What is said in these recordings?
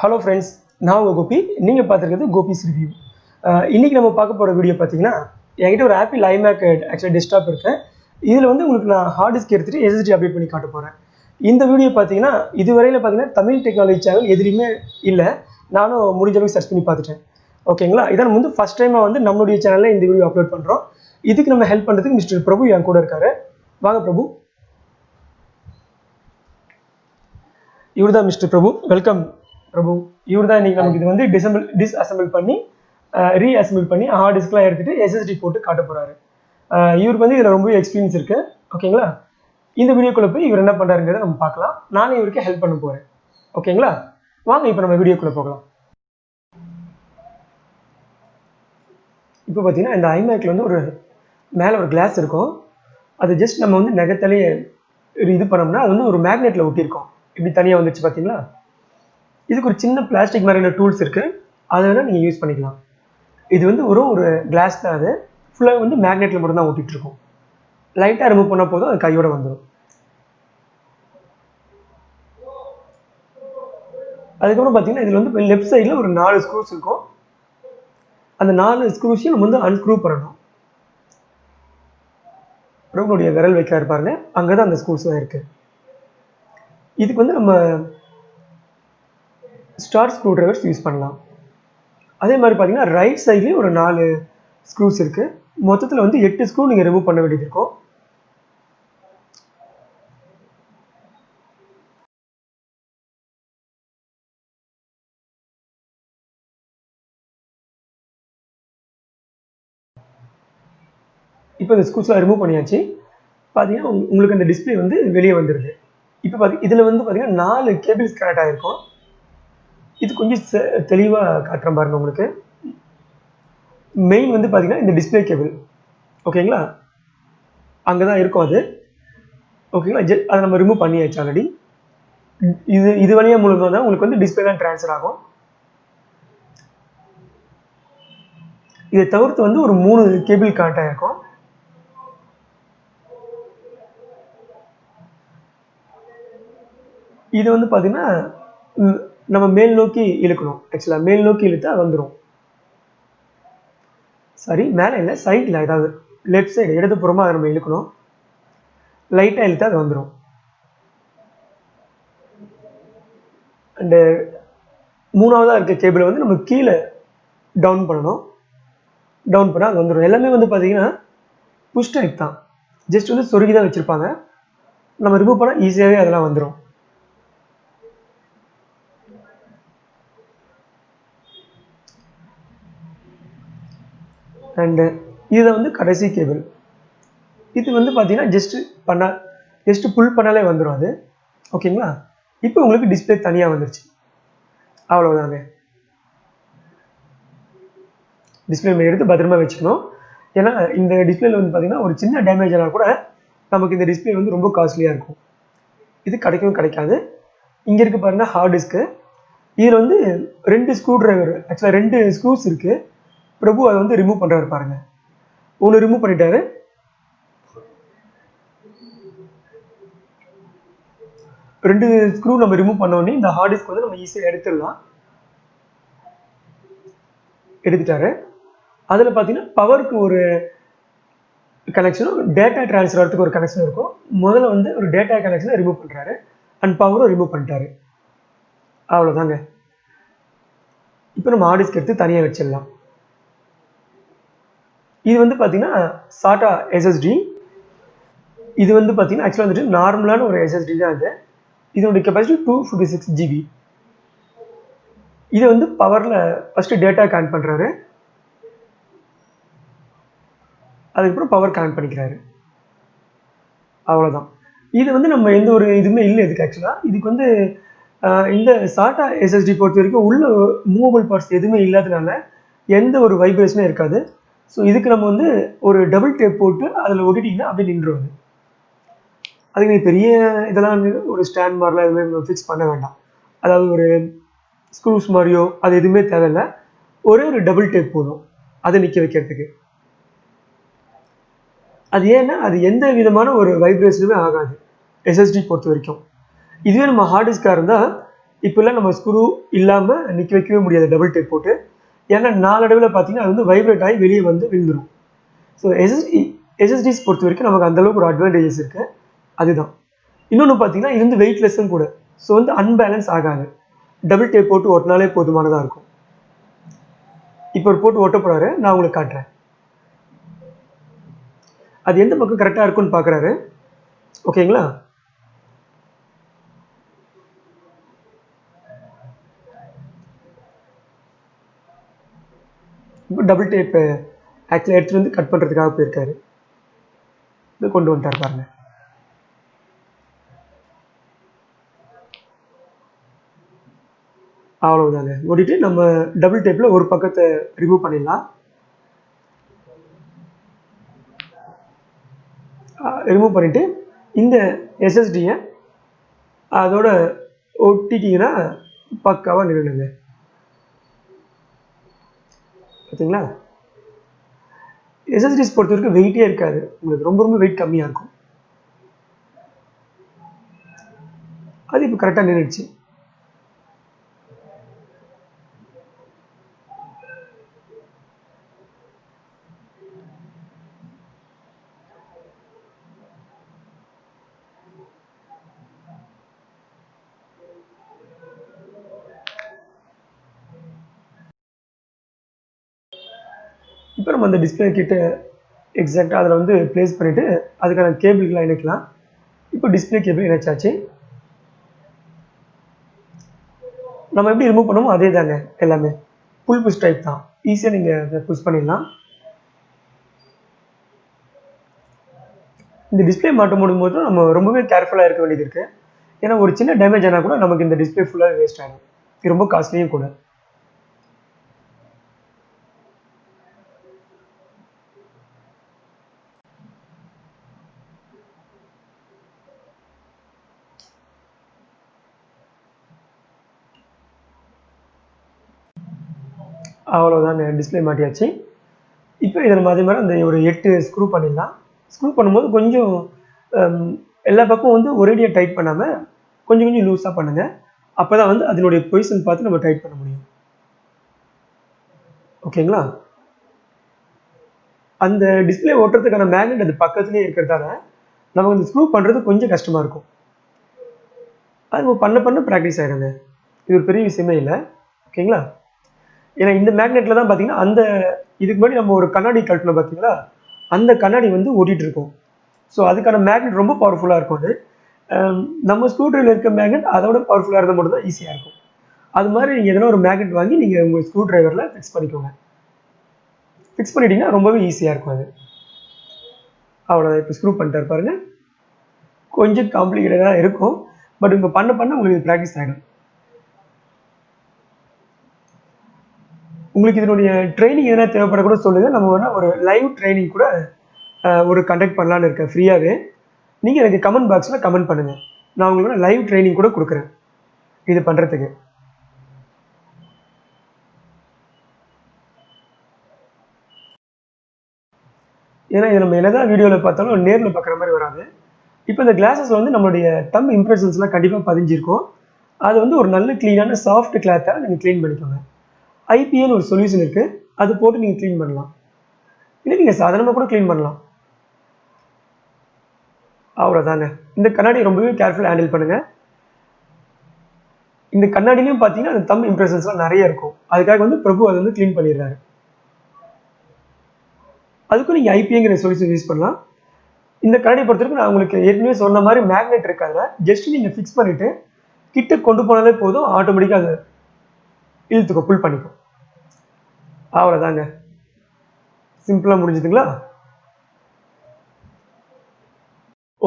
Hello friends, நான் உங்கள் கோபி. நீங்கள் பார்த்துருக்கிறது கோபிஸ் ரிவ்யூ. இன்றைக்கி நம்ம பார்க்க போகிற வீடியோ பார்த்தீங்கன்னா, என்கிட்ட ஒரு ஆப்பிள் ஐமேக் ஆக்சுவலாக டெஸ்க்டாப் இருக்குது. இதில் வந்து உங்களுக்கு நான் ஹார்ட் டிஸ்க் எடுத்துகிட்டு எஸ்எஸ்டி அப்டேட் பண்ணி காட்ட போகிறேன். இந்த வீடியோ பார்த்தீங்கன்னா இதுவரையில் பார்த்தீங்கன்னா தமிழ் டெக்னாலஜி சேனல் எதுலேயுமே இல்லை. நானும் முடிஞ்ச அளவுக்கு சர்ச் பண்ணி பார்த்துட்டேன். ஓகேங்களா? இதான் நம்ம வந்து ஃபஸ்ட் டைமாக வந்து நம்மளுடைய சேனலில் இந்த வீடியோ அப்லோட் பண்ணுறோம். இதுக்கு நம்ம ஹெல்ப் பண்ணுறதுக்கு மிஸ்டர் பிரபு என் கூட இருக்காரு. வாங்க பிரபு. இவர் தான் மிஸ்டர் பிரபு. வெல்கம் பிரபு. இவர் தான் இன்றைக்கி நமக்கு இது வந்து டிஸ்அசம்பிள் பண்ணி ரீஅசம்பிள் பண்ணி ஹார்ட் டிஸ்க்லாம் எடுத்துகிட்டு எஸ்எஸ்டி போட்டு காட்ட போகிறாரு. இவருக்கு வந்து இதில் ரொம்ப எக்ஸ்பீரியன்ஸ் இருக்குது. ஓகேங்களா? இந்த வீடியோக்குள்ளே போய் இவர் என்ன பண்ணுறாருங்கிறத நம்ம பார்க்கலாம். நானே இவருக்கு ஹெல்ப் பண்ண போகிறேன். ஓகேங்களா? வாங்க இப்போ நம்ம வீடியோக்குள்ளே போகலாம். இப்போ பார்த்தீங்கன்னா இந்த ஐமேக்கில் வந்து ஒரு மேலே ஒரு கிளாஸ் இருக்கும். அது ஜஸ்ட் நம்ம வந்து நகத்தாலேயே இது பண்ணோம்னா அது வந்து ஒரு மேக்னெட்டில் ஒட்டியிருக்கோம். இப்படி தனியாக வந்துச்சு பார்த்தீங்களா? இதுக்கு ஒரு சின்ன பிளாஸ்டிக் மாதிரியான டூல்ஸ் இருக்குது. அதை வேணால் நீங்கள் யூஸ் பண்ணிக்கலாம். இது வந்து ஒரு கிளாஸ் தான். அது ஃபுல்லாக வந்து மேக்னெட்டில் மட்டும் தான் ஓட்டிகிட்ருக்கும். லைட்டாக ரிமூவ் பண்ணால் போதும், அது கையோட வந்துடும். அதுக்கப்புறம் பார்த்தீங்கன்னா இதில் வந்து லெஃப்ட் சைடில் ஒரு 4 ஸ்க்ரூஸ் இருக்கும். அந்த 4 ஸ்க்ரூஸையும் நம்ம வந்து அன்ஸ்க்ரூ பண்ணணும். உங்களுடைய விரல் வைக்க பாருங்க, அங்கே தான் அந்த ஸ்க்ரூஸ் தான் இருக்குது. இதுக்கு வந்து நம்ம ஸ்டார் ஸ்க்ரூ டிரைவர்ஸ் யூஸ் பண்ணலாம். அதே மாதிரி பார்த்தீங்கன்னா ரைட் சைட்லேயும் ஒரு 4 ஸ்க்ரூஸ் இருக்குது. மொத்தத்தில் வந்து 8 ஸ்க்ரூ நீங்கள் ரிமூவ் பண்ண வேண்டியது இருக்கும். இப்போ இந்த ஸ்க்ரூஸ்லாம் ரிமூவ் பண்ணியாச்சு. பார்த்தீங்கன்னா உங்களுக்கு அந்த டிஸ்பிளே வந்து வெளியே வந்துடுது. இப்போ இதில் வந்து பார்த்தீங்கன்னா 4 கேபிள்ஸ் கனெக்ட் ஆகிருக்கும். இது கொஞ்சம் தெளிவாக காட்டுறேன் பாருங்கள். உங்களுக்கு மெயின் வந்து பார்த்தீங்கன்னா இந்த டிஸ்பிளே கேபிள். ஓகேங்களா? அங்கே தான் இருக்கும் அது. ஓகேங்களா? அதை நம்ம ரிமூவ் பண்ணியாச்சு ஆல்ரெடி. இது வழியாக மூலமாக தான் உங்களுக்கு வந்து டிஸ்பிளே தான் ட்ரான்ஸ்ஃபர் ஆகும். இதை தவிர்த்து வந்து ஒரு 3 கேபிள் கனெக்ட் ஆகிருக்கும். இது வந்து பார்த்தீங்கன்னா நம்ம மேல் நோக்கி இழுக்கணும். ஆக்சுவலாக மேல் நோக்கி இழுத்தா வந்துடும். சரி, மேலே இல்லை, சைடில், ஏதாவது லெஃப்ட் சைடு இடதுபுறமாக அதை நம்ம இழுக்கணும். லைட்டாக இழுத்தா அது வந்துடும். அண்டு 3ஆவதாக இருக்க கேபிளை வந்து நம்ம கீழே டவுன் பண்ணணும். டவுன் பண்ணால் அது வந்துடும். எல்லாமே வந்து பார்த்தீங்கன்னா புஷ் டைப் தான். ஜஸ்ட் வந்து சொருகி தான் வச்சுருப்பாங்க. நம்ம ரிமூவ் பண்ணால் ஈஸியாகவே அதெல்லாம் வந்துடும். அண்டு இதை வந்து கடைசி கேபிள். இது வந்து பார்த்தீங்கன்னா ஜஸ்ட்டு புல் பண்ணாலே வந்துடும் அது. ஓகேங்களா? இப்போ உங்களுக்கு டிஸ்பிளே தனியாக வந்துருச்சு. அவ்வளோதாங்க. டிஸ்பிளே நம்ம எடுத்து பத்திரமா வச்சுக்கணும். ஏன்னா இந்த டிஸ்பிளேல வந்து பார்த்தீங்கன்னா ஒரு சின்ன டேமேஜ் ஆனால் கூட நமக்கு இந்த டிஸ்பிளே வந்து ரொம்ப காஸ்ட்லியாக இருக்கும். இது கிடைக்கவும் கிடைக்காது. இங்கே இருக்க பாருங்கள் ஹார்ட் டிஸ்க்கு. இதில் வந்து 2 ஸ்க்ரூ டிரைவர், ஆக்சுவலாக 2 ஸ்க்ரூஸ் இருக்குது. பிரபு அதை வந்து ரிமூவ் பண்ணுறாரு பாருங்க. ஒன்று ரிமூவ் பண்ணிட்டாரு. ரெண்டு ஸ்க்ரூ நம்ம ரிமூவ் பண்ணோடனே இந்த ஹார்ட் டிஸ்க் வந்து நம்ம ஈஸியாக எடுத்துடலாம். எடுத்துட்டாரு. அதில் பார்த்தீங்கன்னா பவருக்கு ஒரு கனெக்ஷனும் டேட்டா ட்ரான்ஸ்ஃபர் ஆகிறதுக்கு ஒரு கனெக்ஷன் இருக்கும். முதல்ல வந்து ஒரு டேட்டா கனெக்ஷனை ரிமூவ் பண்ணுறாரு அண்ட் பவரும் ரிமூவ் பண்ணிட்டாரு. அவ்வளோதாங்க. இப்போ நம்ம ஹார்ட் டிஸ்க் எடுத்து தனியாக வச்சிடலாம். இது வந்து பார்த்தீங்கன்னா சாட்டா எஸ்எஸ்டி. இது வந்து பார்த்தீங்கன்னா ஆக்சுவலாக வந்துட்டு நார்மலான ஒரு எஸ்எஸ்டி தான் இது. இதனுடைய கெப்பாசிட்டி 256 GB. இதை வந்து பவரில் ஃபஸ்ட்டு டேட்டா கனெக்ட் பண்ணுறாரு. அதுக்கப்புறம் பவர் கனெக்ட் பண்ணிக்கிறாரு. அவ்வளோதான். இது வந்து நம்ம எந்த ஒரு இதுவுமே இல்லை இதுக்கு. ஆக்சுவலாக இதுக்கு வந்து இந்த சாட்டா எஸ்எஸ்டி பொறுத்த வரைக்கும் உள்ள மூவபிள் பார்ட்ஸ் எதுவுமே இல்லாதனால எந்த ஒரு வைப்ரேஷனும் இருக்காது. ஸோ இதுக்கு நம்ம வந்து ஒரு டபுள் டேப் போட்டு அதில் ஒட்டிட்டிங்கன்னா அப்படியே நின்றுவாங்க. அதுக்கு பெரிய இதெல்லாம் ஒரு ஸ்டாண்ட் மாதிரிலாம் எதுவுமே ஃபிக்ஸ் பண்ண வேண்டாம். அதாவது ஒரு ஸ்க்ரூஸ் மாதிரியோ அது எதுவுமே தேவையில்லை. ஒரு டபுள் டேப் போதும் அதை நிற்க வைக்கிறதுக்கு. அது ஏன்னா அது எந்த விதமான ஒரு வைப்ரேஷனுமே ஆகாது எஸ்எஸ்டி பொறுத்த வரைக்கும். இதுவே நம்ம ஹார்ட் டிஸ்காக இருந்தால் இப்போல்லாம் நம்ம ஸ்க்ரூ இல்லாமல் நிற்க வைக்கவே முடியாது டபுள் டேப் போட்டு. ஏன்னா நாளடைவில் பார்த்தீங்கன்னா அது வந்து வைப்ரேட் ஆகி வெளியே வந்து விழுந்துடும். ஸோ எஸ்எஸ்டிஸ் பொறுத்த வரைக்கும் நமக்கு அந்தளவுக்கு ஒரு அட்வான்டேஜஸ் இருக்குது. அதுதான். இன்னொன்று பார்த்தீங்கன்னா இது வந்து வெயிட்லெஸ்ஸும் கூட. ஸோ வந்து அன்பேலன்ஸ் ஆகாது. டபுள் டேப் போட்டு ஒட்டினாலே போதுமானதாக இருக்கும். இப்போ ஒரு போட்டு ஒட்ட போகிறாரு, நான் உங்களுக்கு காட்டுறேன். அது எந்த பக்கம் கரெக்டாக இருக்குன்னு பார்க்குறாரு. ஓகேங்களா? இப்போ டபுள் டேப்பு ஆக்சுவலாக எடுத்துகிட்டு வந்து கட் பண்ணுறதுக்காக போயிருக்காரு. இது கொண்டு வந்துட்டார் பாருங்க. அவ்வளவுதாங்க. ஓடிட்டு நம்ம டபுள் டேப்பில் ஒரு பக்கத்தை ரிமூவ் பண்ணிடலாம். ரிமூவ் பண்ணிவிட்டு இந்த எஸ்எஸ்டியை அதோட ஒட்டிட்டிங்கன்னா பக்காவாக நின்றுடுங்க. பார்த்தீங்களா? எஸ்எஸ்டிஸ் பொறுத்த வரைக்கும் வெயிட்டே இருக்காது. உங்களுக்கு ரொம்ப ரொம்ப வெயிட் கம்மியாக இருக்கும். அது இப்போ கரெக்டாக நின்றுடுச்சு. இப்போ நம்ம அந்த டிஸ்பிளே கிட்ட எக்ஸாக்டாக அதில் வந்து பிளேஸ் பண்ணிவிட்டு அதுக்கான கேபிள்கெலாம் இணைக்கலாம். இப்போ டிஸ்பிளே கேபிள் இணைச்சாச்சு. நம்ம எப்படி ரிமூவ் பண்ணுமோ அதே தாங்க எல்லாமே. புல் புஷ் டைப் தான். ஈஸியாக நீங்கள் புஷ் பண்ணிடலாம். இந்த டிஸ்பிளே மாட்டும் போது நம்ம ரொம்பவே கேர்ஃபுல்லாக இருக்க வேண்டியது இருக்குது. ஏன்னா ஒரு சின்ன டேமேஜ் ஆனால் கூட நமக்கு இந்த டிஸ்பிளே ஃபுல்லாக வேஸ்ட் ஆகும். இது ரொம்ப காஸ்ட்லியும் கூட. அவ்வளோதாங்க, டிஸ்பிளே மாட்டியாச்சு. இப்போ இதை நம்ம அதே மாதிரி அந்த ஒரு 8 ஸ்க்ரூ பண்ணிடலாம். ஸ்க்ரூ பண்ணும்போது கொஞ்சம் எல்லா பக்கமும் வந்து ஒரேடியாக டைட் பண்ணாமல் கொஞ்சம் கொஞ்சம் லூஸாக பண்ணுங்கள். அப்போ தான் வந்து அதனுடைய பொசிஷன் பார்த்து நம்ம டைட் பண்ண முடியும். ஓகேங்களா? அந்த டிஸ்பிளே ஓட்டுறதுக்கான மேக்னெட் அது பக்கத்துலேயே இருக்கிறதால நமக்கு இந்த ஸ்க்ரூ பண்ணுறது கொஞ்சம் கஷ்டமாக இருக்கும். அது பண்ண பண்ண ப்ராக்டிஸ் ஆகிடுங்க. இது ஒரு பெரிய விஷயமே இல்லை. ஓகேங்களா? ஏன்னா இந்த மேக்னெட்டில் தான் பார்த்தீங்கன்னா அந்த இதுக்கு முன்னாடி நம்ம ஒரு கண்ணாடி கழட்டினோம் பார்த்தீங்களா, அந்த கண்ணாடி வந்து ஓட்டிகிட்டு இருக்கும். ஸோ அதுக்கான மேக்னெட் ரொம்ப பவர்ஃபுல்லாக இருக்கும். அது நம்ம ஸ்க்ரூ ட்ரைவில் இருக்க மேக்னெட் அதோட பவர்ஃபுல்லாக இருந்தால் மட்டும் தான் ஈஸியாக இருக்கும். அது மாதிரி நீங்கள் எதனா ஒரு மேக்னெட் வாங்கி நீங்கள் உங்கள் ஸ்க்ரூ ட்ரைவரில் ஃபிக்ஸ் பண்ணிக்கோங்க. ஃபிக்ஸ் பண்ணிட்டீங்கன்னா ரொம்பவே ஈஸியாக இருக்கும் அது. அவ்வளோதான். இப்போ ஸ்க்ரூ பண்ணிட்டார் பாருங்க. கொஞ்சம் காம்ப்ளிகேட்டடாக இருக்கும். பட் இப்போ பண்ண பண்ண உங்களுக்கு ப்ராக்டிஸ் ஆகிடும். உங்களுக்கு இதனுடைய ட்ரைனிங் எதனா தேவைப்பட கூட சொல்லுங்கள். நம்ம வேணால் ஒரு லைவ் ட்ரைனிங் கூட ஒரு கண்டக்ட் பண்ணலான்னு இருக்கேன் ஃப்ரீயாகவே. நீங்கள் எனக்கு கமெண்ட் பாக்ஸில் கமெண்ட் பண்ணுங்கள். நான் உங்களுக்கு லைவ் ட்ரைனிங் கூட கொடுக்குறேன் இது பண்ணுறதுக்கு. ஏன்னா இது நம்ம என்னதான் வீடியோவில் பார்த்தாலும் நேரில் பார்க்குற மாதிரி வராது. இப்போ இந்த கிளாஸஸில் வந்து நம்மளுடைய தம் இம்ப்ரெஷன்ஸ்லாம் கண்டிப்பாக பதிஞ்சிருக்கும். அது வந்து ஒரு நல்ல க்ளீனான சாஃப்ட் கிளாத்தாக நீங்கள் க்ளீன் பண்ணிக்கோங்க. ஐபிஎல் ஒரு சொல்யூஷன் இருக்குது. அது போட்டு நீங்கள் க்ளீன் பண்ணலாம். இல்லை நீங்கள் சாதாரணமாக கூட க்ளீன் பண்ணலாம். அவ்வளோதாங்க. இந்த கண்ணாடி ரொம்பவே கேர்ஃபுல்லாக ஹேண்டில் பண்ணுங்கள். இந்த கண்ணாடிலையும் பார்த்தீங்கன்னா அந்த தம் இம்ப்ரெஷன்ஸ்லாம் நிறைய இருக்கும். அதுக்காக வந்து பிரபு அதை வந்து க்ளீன் பண்ணிடுறாரு. அதுக்கும் நீங்கள் ஐபிங்கிற சொல்யூஷன் யூஸ் பண்ணலாம். இந்த கண்ணாடியை பொறுத்தவரைக்கும் நான் உங்களுக்கு ஏற்கனவே சொன்ன மாதிரி மேக்னெட் இருக்காது. ஜஸ்ட் நீங்கள் ஃபிக்ஸ் பண்ணிவிட்டு கிட்ட கொண்டு போனாலே போதும், ஆட்டோமேட்டிக்காக அதை இழுத்துக்கும், புல் பண்ணிக்கும். அவ்வளோதாங்க. சிம்பிளாக முடிஞ்சுதுங்களா?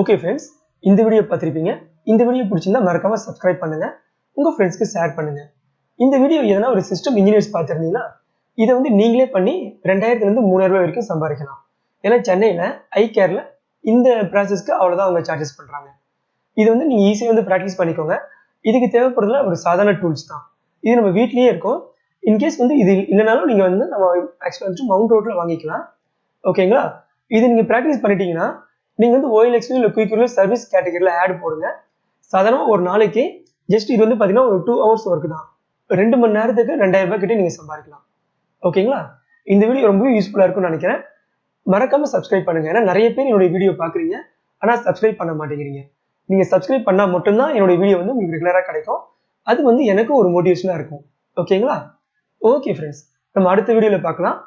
ஓகே ஃப்ரெண்ட்ஸ், இந்த வீடியோ பார்த்துருப்பீங்க. இந்த வீடியோ பிடிச்சிருந்தா மறக்காமல் சப்ஸ்கிரைப் பண்ணுங்கள். உங்கள் ஃப்ரெண்ட்ஸ்க்கு ஷேர் பண்ணுங்கள். இந்த வீடியோ எதனா ஒரு சிஸ்டம் இன்ஜினியர்ஸ் பார்த்துருந்தீங்கன்னா இதை வந்து நீங்களே பண்ணி 2000 3000 ரூபாய் வரைக்கும் சம்பாதிக்கலாம். ஏன்னா சென்னையில் ஐகேரில் இந்த ப்ராசஸ்க்கு அவ்வளோதான் அவங்க சார்ஜஸ் பண்ணுறாங்க. இது வந்து நீங்கள் ஈஸியாக வந்து ப்ராக்டிஸ் பண்ணிக்கோங்க. இதுக்கு தேவைப்படுறதுல ஒரு சாதாரண டூல்ஸ் தான். இது நம்ம வீட்லேயே இருக்கும். இன்கேஸ் வந்து இது இல்லைனாலும் நீங்கள் வந்து நம்ம ஆக்சுவலாக வந்துட்டு மவுண்ட் ரோட்டில் வாங்கிக்கலாம். ஓகேங்களா? இது நீங்கள் ப்ராக்டிஸ் பண்ணிட்டீங்கன்னா நீங்கள் வந்து OLX இல்லை குயிக்கரில் சர்வீஸ் கேட்டகரியில் ஆட் போடுங்க. சாதாரணமாக ஒரு நாளைக்கு ஜஸ்ட் இது வந்து பார்த்தீங்கன்னா ஒரு 2 hours ஒர்க் தான். 2 மணி நேரத்துக்கு 2000 ரூபாய் கிட்ட நீங்கள் சம்பாதிக்கலாம். ஓகேங்களா? இந்த வீடியோ ரொம்பவே யூஸ்ஃபுல்லாக இருக்கும்னு நினைக்கிறேன். மறக்காம சப்ஸ்கிரைப் பண்ணுங்க. ஏன்னா நிறைய பேர் என்னுடைய வீடியோ பார்க்குறீங்க, ஆனால் சப்ஸ்கிரைப் பண்ண மாட்டேங்கிறீங்க. நீங்கள் சப்ஸ்கிரைப் பண்ணால் மட்டும்தான் என்னுடைய வீடியோ வந்து உங்களுக்கு ரெகுலராக கிடைக்கும். அது வந்து எனக்கு ஒரு மோட்டிவேஷனாக இருக்கும். ஓகேங்களா? ஓகே ஃப்ரெண்ட்ஸ், நம்ம அடுத்த வீடியோவில் பார்க்கலாம்.